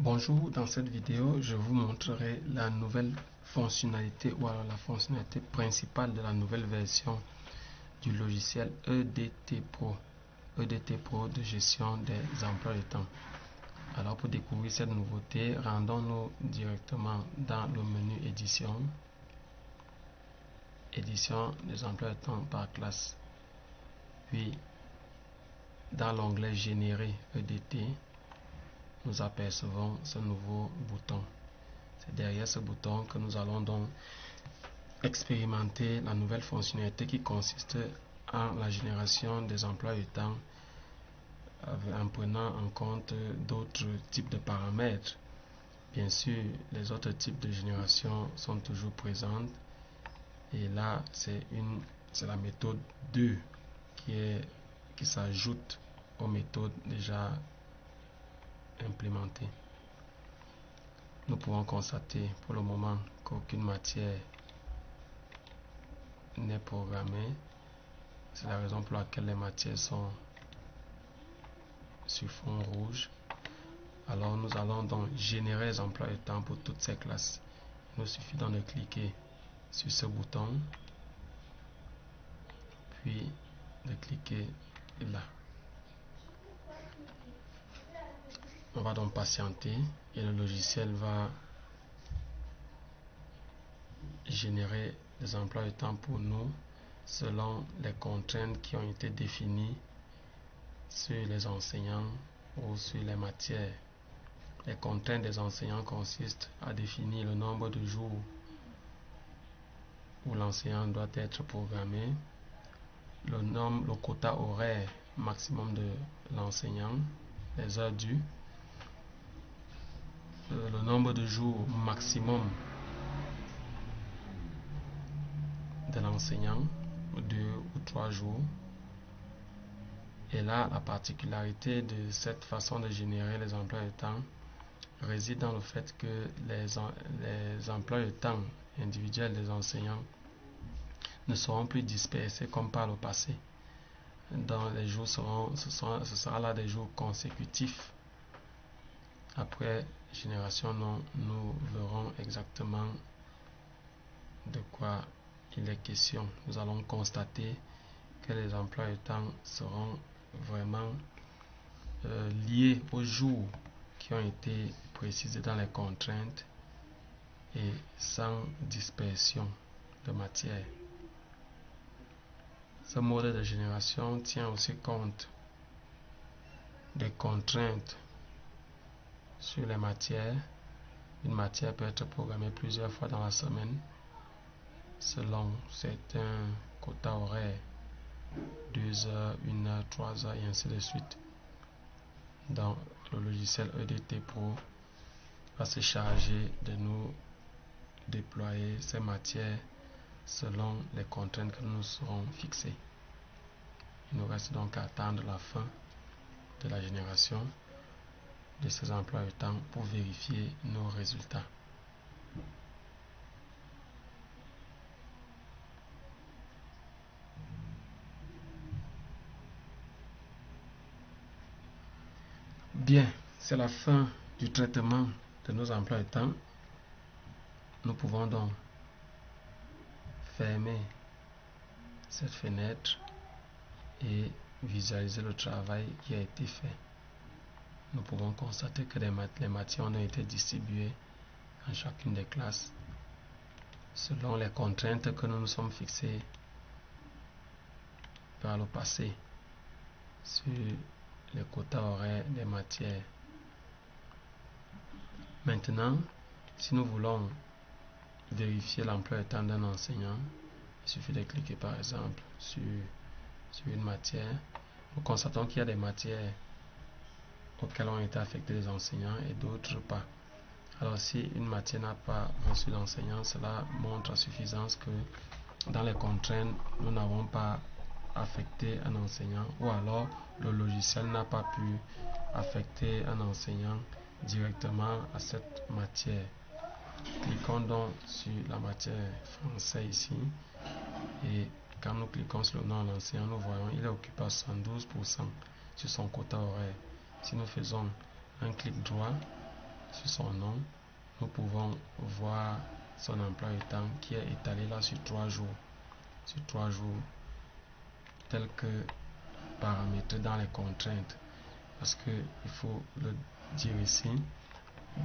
Bonjour, dans cette vidéo, je vous montrerai la nouvelle fonctionnalité ou alors la fonctionnalité principale de la nouvelle version du logiciel EDT Pro de gestion des emplois du temps. Alors pour découvrir cette nouveauté, rendons-nous directement dans le menu édition des emplois de temps par classe, puis dans l'onglet générer EDT, nous apercevons ce nouveau bouton. C'est derrière ce bouton que nous allons donc expérimenter la nouvelle fonctionnalité qui consiste en la génération des emplois du temps en prenant en compte d'autres types de paramètres. Bien sûr, les autres types de génération sont toujours présents et là c'est la méthode 2 qui s'ajoute aux méthodes déjà implémentées. Nous pouvons constater pour le moment qu'aucune matière n'est programmée. C'est la raison pour laquelle les matières sont sur fond rouge. Alors nous allons donc générer les emplois de temps pour toutes ces classes. Il nous suffit donc de cliquer sur ce bouton, puis de cliquer là. On va donc patienter et le logiciel va générer des emplois de temps pour nous selon les contraintes qui ont été définies sur les enseignants ou sur les matières. Les contraintes des enseignants consistent à définir le nombre de jours où l'enseignant doit être programmé, le quota horaire maximum de l'enseignant, les heures dues, le nombre de jours maximum de l'enseignant, 2 ou 3 jours. Et là, la particularité de cette façon de générer les emplois de temps réside dans le fait que les emplois de temps individuels des enseignants ne seront plus dispersés comme par le passé. Dans les jours ce sera là des jours consécutifs. Après génération, nous verrons exactement de quoi il est question. Nous allons constater que les emplois de temps seront vraiment liés aux jours qui ont été précisés dans les contraintes et sans dispersion de matière. Ce mode de génération tient aussi compte des contraintes sur les matières. Une matière peut être programmée plusieurs fois dans la semaine selon certains quotas horaires, 2 heures, 1 heure, 3 heures et ainsi de suite. Dans le logiciel EDT Pro va se charger de nous déployer ces matières selon les contraintes que nous serons fixées. Il nous reste donc à attendre la fin de la génération de ces emplois de temps pour vérifier nos résultats. Bien, c'est la fin du traitement de nos emplois de temps. Nous pouvons donc fermer cette fenêtre et visualiser le travail qui a été fait. Nous pouvons constater que les matières ont été distribuées en chacune des classes selon les contraintes que nous nous sommes fixées par le passé sur les quotas horaires des matières. Maintenant, si nous voulons vérifier l'emploi du temps d'un enseignant, il suffit de cliquer par exemple sur une matière. Nous constatons qu'il y a des matières auxquelles ont été affectés les enseignants et d'autres pas. Alors si une matière n'a pas reçu d'enseignant, cela montre à suffisance que dans les contraintes, nous n'avons pas affecté un enseignant ou alors le logiciel n'a pas pu affecter un enseignant directement à cette matière. Cliquons donc sur la matière français ici et quand nous cliquons sur le nom de l'enseignant, nous voyons qu'il est occupé à 72% sur son quota horaire. Si nous faisons un clic droit, sur son nom, nous pouvons voir son emploi du temps qui est étalé là sur 3 jours. Sur 3 jours, tel que paramétré dans les contraintes. Parce que il faut le dire ici,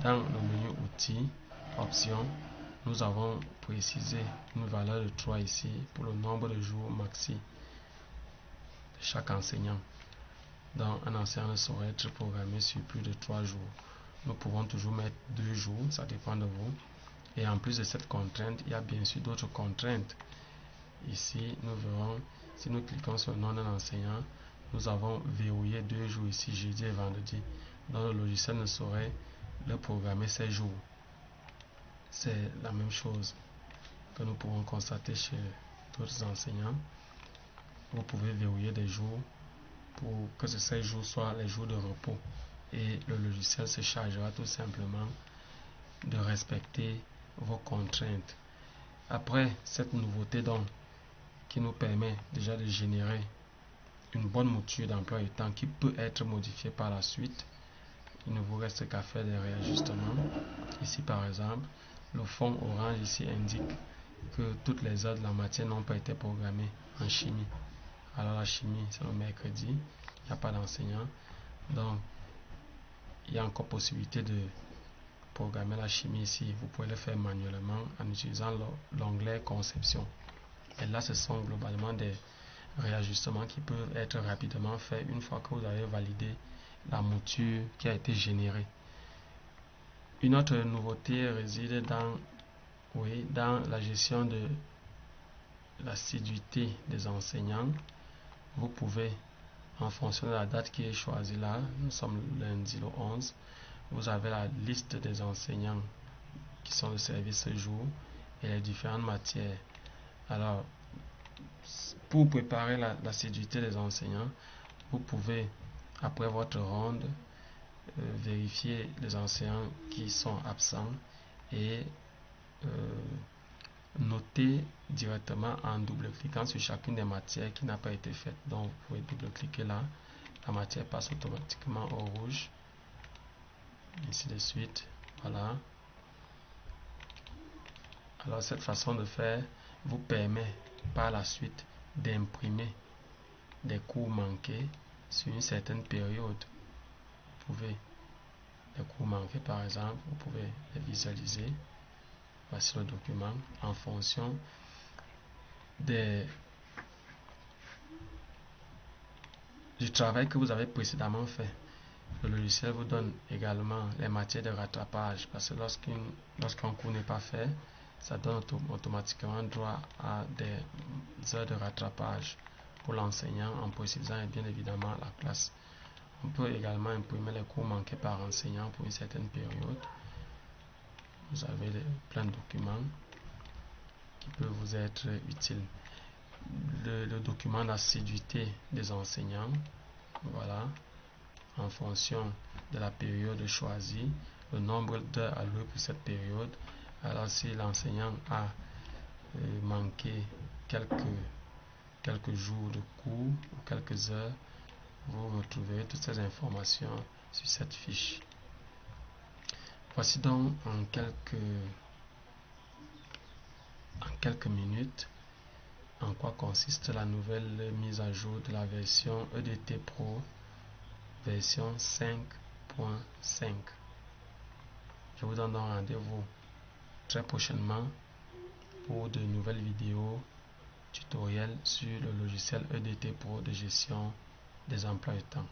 dans le menu outils, options, nous avons précisé une valeur de 3 ici pour le nombre de jours maxi de chaque enseignant. Donc un enseignant ne saurait être programmé sur plus de 3 jours. Nous pouvons toujours mettre 2 jours, ça dépend de vous. Et en plus de cette contrainte, il y a bien sûr d'autres contraintes. Ici, nous verrons, si nous cliquons sur le nom d'un enseignant, nous avons verrouillé 2 jours ici, jeudi et vendredi. Donc le logiciel ne saurait le programmer ces jours. C'est la même chose que nous pouvons constater chez d'autres enseignants. Vous pouvez verrouiller des jours pour que ces jours soient les jours de repos. Et le logiciel se chargera tout simplement de respecter vos contraintes. Après cette nouveauté donc, qui nous permet déjà de générer une bonne mouture d'emploi du temps qui peut être modifiée par la suite, il ne vous reste qu'à faire des réajustements. Ici par exemple, le fond orange ici indique que toutes les heures de la matière n'ont pas été programmées en chimie. Alors la chimie c'est le mercredi, il n'y a pas d'enseignant, donc il y a encore possibilité de programmer la chimie ici. Vous pouvez le faire manuellement en utilisant l'onglet conception. Et là ce sont globalement des réajustements qui peuvent être rapidement faits une fois que vous avez validé la mouture qui a été générée. Une autre nouveauté réside dans la gestion de l'assiduité des enseignants. Vous pouvez, en fonction de la date qui est choisie là, nous sommes lundi le 11, vous avez la liste des enseignants qui sont de service ce jour et les différentes matières. Alors, pour préparer l'assiduité des enseignants, vous pouvez, après votre ronde, vérifier les enseignants qui sont absents et noter directement en double-cliquant sur chacune des matières qui n'a pas été faite. Donc, vous pouvez double-cliquer là, la matière passe automatiquement au rouge, ainsi de suite. Voilà. Alors, cette façon de faire vous permet par la suite d'imprimer des cours manqués sur une certaine période. Vous pouvez, les cours manqués par exemple, vous pouvez les visualiser. Voici le document en fonction du travail que vous avez précédemment fait. Le logiciel vous donne également les matières de rattrapage parce que lorsqu'un cours n'est pas fait, ça donne automatiquement droit à des heures de rattrapage pour l'enseignant en précisant bien évidemment la classe. On peut également imprimer les cours manqués par enseignant pour une certaine période. Vous avez plein de documents qui peuvent vous être utiles. Le document d'assiduité des enseignants, voilà, en fonction de la période choisie, le nombre d'heures allouées pour cette période. Alors si l'enseignant a manqué quelques jours de cours ou quelques heures, vous retrouverez toutes ces informations sur cette fiche. Voici donc en quelques minutes en quoi consiste la nouvelle mise à jour de la version EDT Pro version 5.5. Je vous donne un rendez-vous très prochainement pour de nouvelles vidéos tutoriels sur le logiciel EDT Pro de gestion des emplois de temps.